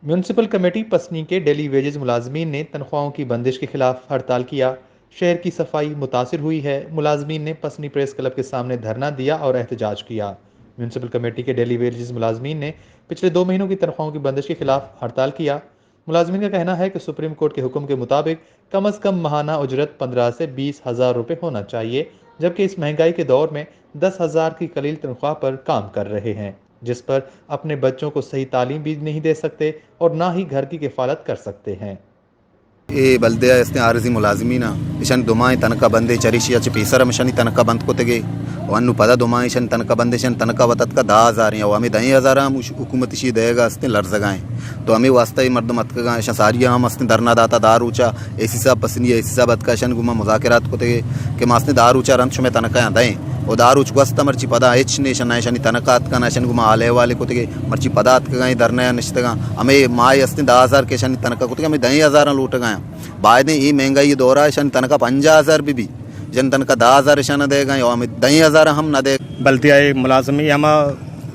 Municipal committee पसनी के daily wages मुलाजमीन ने तनख्वाहों की बंदिश के खिलाफ हड़ताल किया। शहर की सफाई मुतासिर हुई है। मुलाजमीन ने पसनी प्रेस क्लब के सामने धरना दिया और एहतजाज किया। म्यूनसिपल कमेटी के डेली वेजेस मुलाजमीन ने पिछले 2 महीनों की तनख्वाहों की बंदिश के खिलाफ हड़ताल किया। मुलाजमीन का कहना है कि सुप्रीम कोर्ट के हुक्म के मुताबिक कम अज़ कम माहाना उजरत 15 से 20 हज़ार रुपये होना चाहिए, जबकि इस महंगाई के दौर में 10 हज़ार की कलील तनख्वाह पर काम कर रहे हैं, जिस पर अपने बच्चों को सही तालीम भी नहीं दे सकते और ना ही घर की किफ़ालत कर सकते हैं। ये बल्दिया इसने आरजी मुलाजमीना इशन दुमाई तनका बंदे चरिशिया पीसर मिशनी तनका बंद को तेगे वनु पदा दुमाई शन तनका बंदे शन तनका वतत का 10,000 या हमें 10,000 हम हुकूमत शी देगा इसने लड़ जगाएं तो हमें वास्ता ही मर्द मत का इशन सारिया हम असने धरना दाता दार ऊंचा एसी साहब पसनी एसी साहब अत का इशन गुमा मुजाकरात को तेगे के मासने दार ऊंचा रंच में तनका दें वो दारू चुगस्ता मर्ची पदा एच ने शनायशनी तनकात का नशन गुमा आले वाले को तेगे मर्ची पदात का गए धरना निश्चित हमें माए असने 10,000 के शनि तनका को तेगे हमें 10,000 लूट गए बाद में ये महंगाई दौरा शनि तनका 50,000 भी जन तनका 10,000 शन देगा हमें 10,000 हम न दे बल्दिया मुलाजमी हम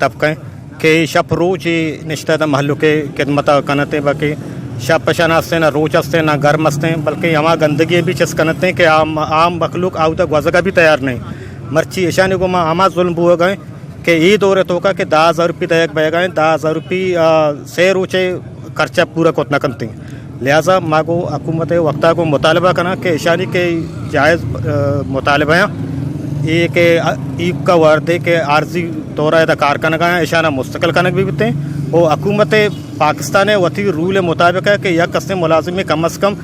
तबक़े के शप रोज निश्चित महल्लों के खिदमत कनते बाकी शप शन हस्ते ना रोज हस्ते ना गर्म हस्ते बल्कि हम गंदगी भी चस कनते कि आम मखलूक आउ तक वजह भी तैयार नहीं मर्ची ईशानी को आमा जुल्म हुए गए कि ये दौरे तो का कि 10,000 रुपये तय बह गए 10,000 रुपये से रोचे खर्चा पूरा को ना करती लिहाजा मागो हुकूमत वक्ता को मुतालबा करना कि ईशानी के जायज़ मुतालबा ये कि ईद का वर्दे के आर्जी दौरा कारखाना का ईशाना मुस्तकिल कनक भी बिते और हुकूमत पाकिस्तान वती रूल मुताबिक है कि यह कस्ते मुलाजिम कम अज़ कम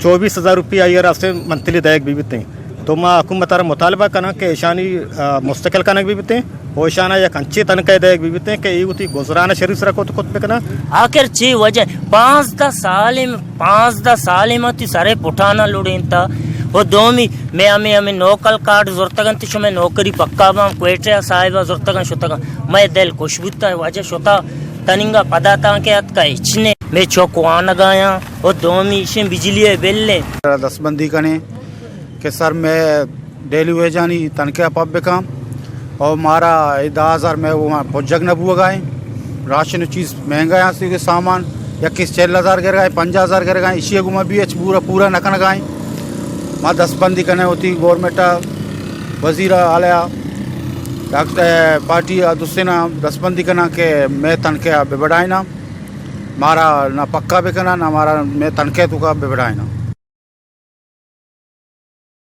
24,000 रुपये ये रास्ते मंथली दैक भी बिते तो माँ हुकूमत मुतालबा करना कि ईशानी मुस्तकिल कनक भी बिते वो ईशाना या कंचे तनक़ दैक भी बिते कि ये गुजराना शरीफ रखो तो खुद पे करना आखिर ची वजह 5-10 साल में सारे पुठाना लुड़ेंता वो दोमी मैं हमें नौकल कार्ड जुर्तगन तिशो में नौकरी पक्का बाम क्वेटे साहिबा जुर्तगन शुतगन मैं दिल खुशबूता वजह शुता तनिंगा पदाता के हत का इचने मैं चौकवान गाया वो दोमी इशे बिजली बिल्ले दस्तबंदी कने कि सर मैं डेली वेजानी तनख्वाह पब काम और मारा 10,000 में वो पुजग न बुआ गाए राशन चीज़ महंगा यहाँ से सामान या किस 4,000 कर गए 5,000 कर गए इसी गुमा भी पूरा नकन गाए माँ दस्तबंदी करने होती गवर्नमेंट वजीर आलिया डॉक्टर पार्टी दूसरे ना दस्तबंदी करना के मैं तनख्वाह बिबड़ाए ना मारा ना पक्का भी करना ना मारा मैं तनख्वाह तो का बिबड़ाए ना